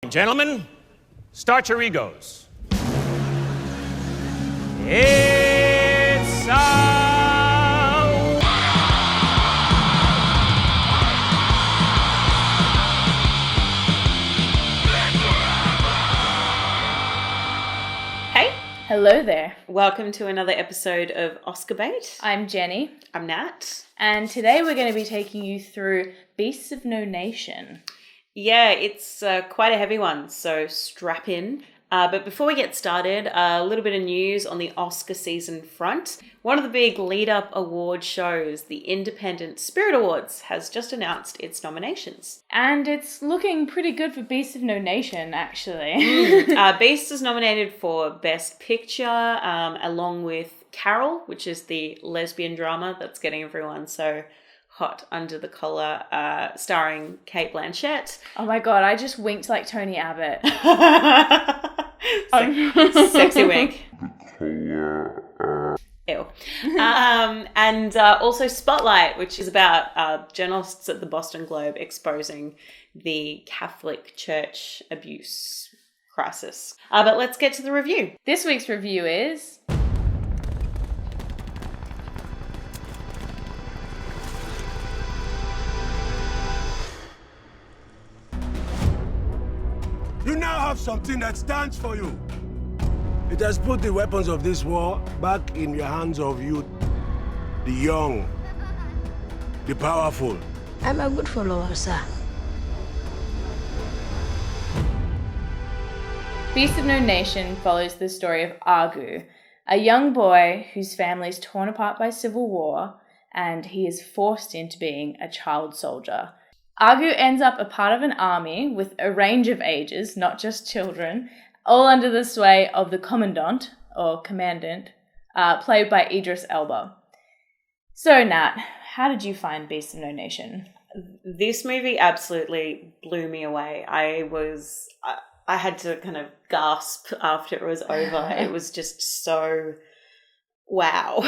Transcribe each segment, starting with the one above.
Gentlemen, start your egos. It's Hey. Hello there. Welcome to another episode of Oscar Bait. I'm Jenny. I'm Nat. And today we're going to be taking you through Beasts of No Nation. Yeah, it's quite a heavy one, so strap in. But before we get started, a little bit of news on the Oscar season front. One of the big lead-up award shows, the Independent Spirit Awards, has just announced its nominations. And it's looking pretty good for Beasts of No Nation, actually. Beast is nominated for Best Picture, along with Carol, which is the lesbian drama that's getting everyone so hot under the collar, starring Cate Blanchett. Oh my god, I just winked like Tony Abbott. Sexy wink. Ew. And also Spotlight, which is about journalists at the Boston Globe exposing the Catholic Church abuse crisis. But let's get to the review. This week's review is... You now have something that stands for you. It has put the weapons of this war back in your hands of youth, the young, the powerful. I'm a good follower, sir. Beasts of No Nation follows the story of Agu, a young boy whose family is torn apart by civil war, and he is forced into being a child soldier. Agu ends up a part of an army with a range of ages, not just children, all under the sway of the commandant, or commandant, played by Idris Elba. So, Nat, how did you find Beasts of No Nation? This movie absolutely blew me away. I had to kind of gasp after it was over. It was just so wow.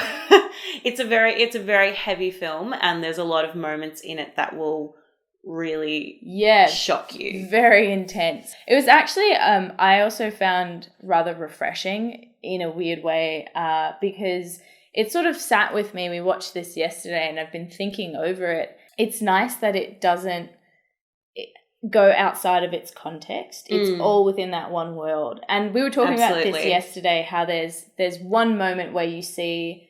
It's a very heavy film, and there's a lot of moments in it that will really shock you. Very intense. It was actually I also found rather refreshing in a weird way, because it sort of sat with me. We watched this yesterday and I've been thinking over it. It's nice that it doesn't go outside of its context. It's all within that one world. And we were talking about this yesterday, how there's one moment where you see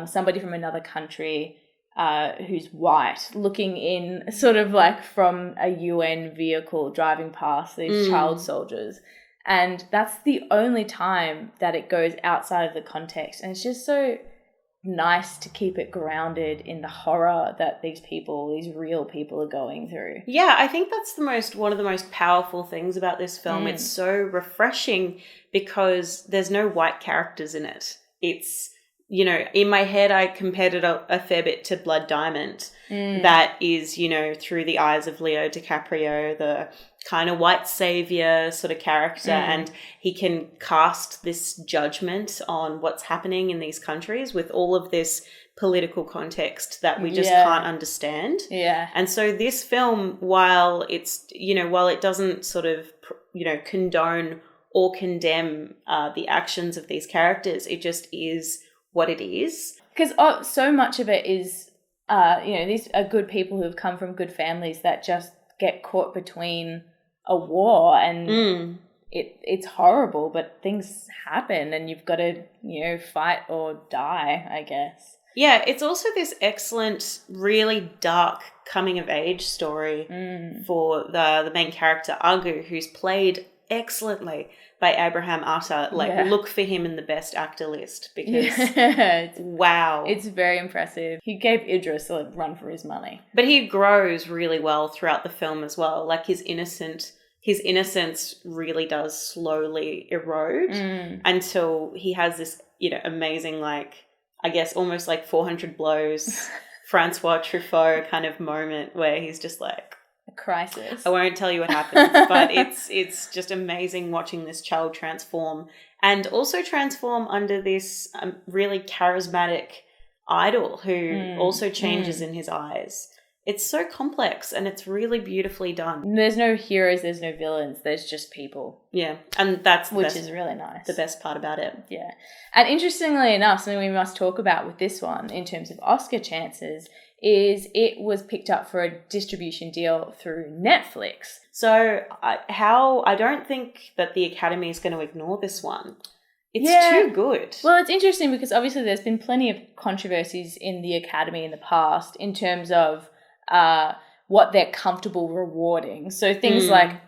somebody from another country who's white, looking in sort of like from a UN vehicle driving past these child soldiers. And that's the only time that it goes outside of the context. And it's just so nice to keep it grounded in the horror that these real people are going through. Yeah, I think that's one of the most powerful things about this film. It's so refreshing because there's no white characters in it. It's, you know, in my head, I compared it a fair bit to Blood Diamond. That is, you know, through the eyes of Leo DiCaprio, the kind of white savior sort of character. And he can cast this judgment on what's happening in these countries with all of this political context that we just can't understand. Yeah. And so this film, while it doesn't sort of, condone or condemn the actions of these characters, it just is what it is. Because so much of it is, these are good people who have come from good families that just get caught between a war, and it's horrible, but things happen and you've got to, fight or die, I guess. Yeah, it's also this excellent, really dark coming of age story for the main character, Agu, who's played excellently by Abraham Atta. Look for him in the best actor list because wow. It's very impressive. He gave Idris a run for his money. But he grows really well throughout the film as well. Like his innocence really does slowly erode until he has this, amazing, I guess almost like 400 blows, Francois Truffaut kind of moment where he's just like, a crisis. I won't tell you what happens, but it's just amazing watching this child transform, and also transform under this really charismatic idol who also changes in his eyes. It's so complex and it's really beautifully done. There's no heroes, there's no villains, there's just people. Yeah, and that's which is really nice. The best part about it. Yeah. And interestingly enough, something we must talk about with this one in terms of Oscar chances is it was picked up for a distribution deal through Netflix. So I don't think that the Academy is going to ignore this one. It's too good. Well, it's interesting because obviously there's been plenty of controversies in the Academy in the past in terms of what they're comfortable rewarding. So things like,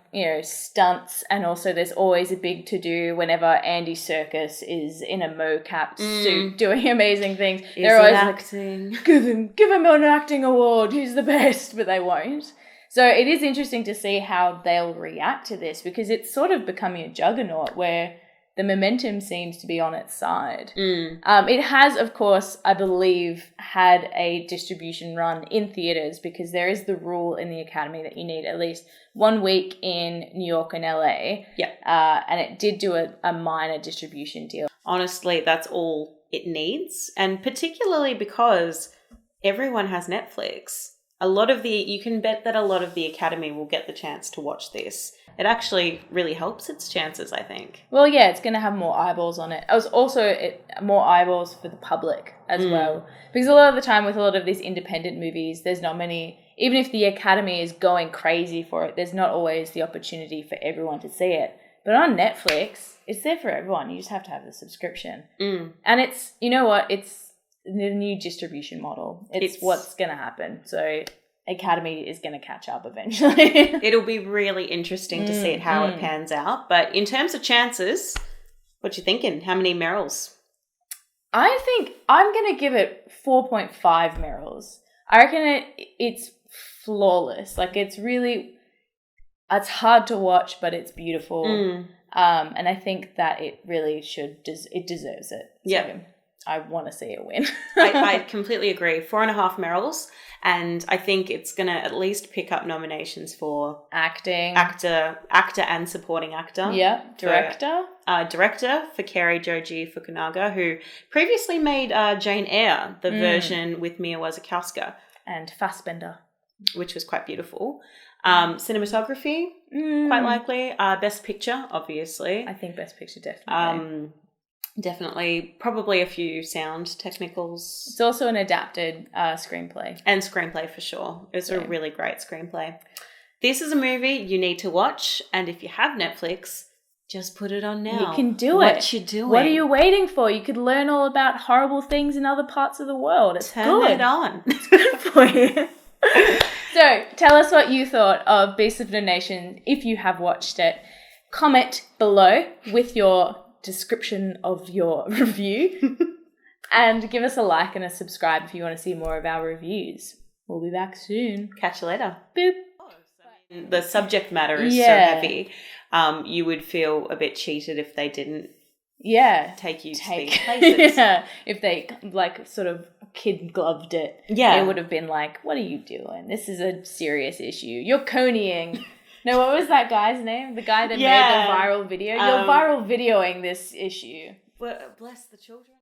stunts, and also there's always a big to-do whenever Andy Serkis is in a mocap suit doing amazing things. They're always acting. Like, give him an acting award, he's the best, but they won't. So it is interesting to see how they'll react to this because it's sort of becoming a juggernaut where the momentum seems to be on its side. It has, of course, I believe, had a distribution run in theatres because there is the rule in the Academy that you need at least 1 week in New York and LA. Yeah. And it did do a minor distribution deal. Honestly, that's all it needs. And particularly because everyone has Netflix. You can bet that a lot of the Academy will get the chance to watch this. It actually really helps its chances, I think. Well, yeah, it's going to have more eyeballs on it. It was also more eyeballs for the public as well. Because a lot of the time with a lot of these independent movies, there's not many, even if the Academy is going crazy for it, there's not always the opportunity for everyone to see it. But on Netflix, it's there for everyone. You just have to have the subscription. And it's, you know what, it's the new distribution model. It's what's going to happen. So Academy is going to catch up eventually. It'll be really interesting to see how it pans out. But in terms of chances, what you thinking? How many Merrills? I think I'm going to give it 4.5 Merrills. I reckon it's flawless. Like it's hard to watch, but it's beautiful. And I think that it really it deserves it. Yeah. So I want to see it win. I completely agree. 4.5 Merrills. And I think it's going to at least pick up nominations for actor and supporting actor. Yeah. Director. Director for Cary, Joji, Fukunaga, who previously made Jane Eyre, the version with Mia Wasikowska. And Fassbender. Which was quite beautiful. Cinematography, quite likely. Best Picture, obviously. I think Best Picture, definitely. Definitely, probably a few sound technicals. It's also an adapted screenplay. And screenplay for sure. It's a really great screenplay. This is a movie you need to watch, and if you have Netflix, just put it on now. You can do What you doing? What are you waiting for? You could learn all about horrible things in other parts of the world. It's Turn good. it on. It's good for you. So, tell us what you thought of Beasts of No Nation if you have watched it. Comment below with your description of your review and give us a like and a subscribe if you want to see more of our reviews. We'll be back soon. Catch you later. Boop. The subject matter is so heavy. You would feel a bit cheated if they didn't take you to these places. If they sort of kid gloved it. Yeah. It would have been like, what are you doing? This is a serious issue. You're coneying. No, what was that guy's name? The guy that made the viral video? You're viral videoing this issue. Bless the children.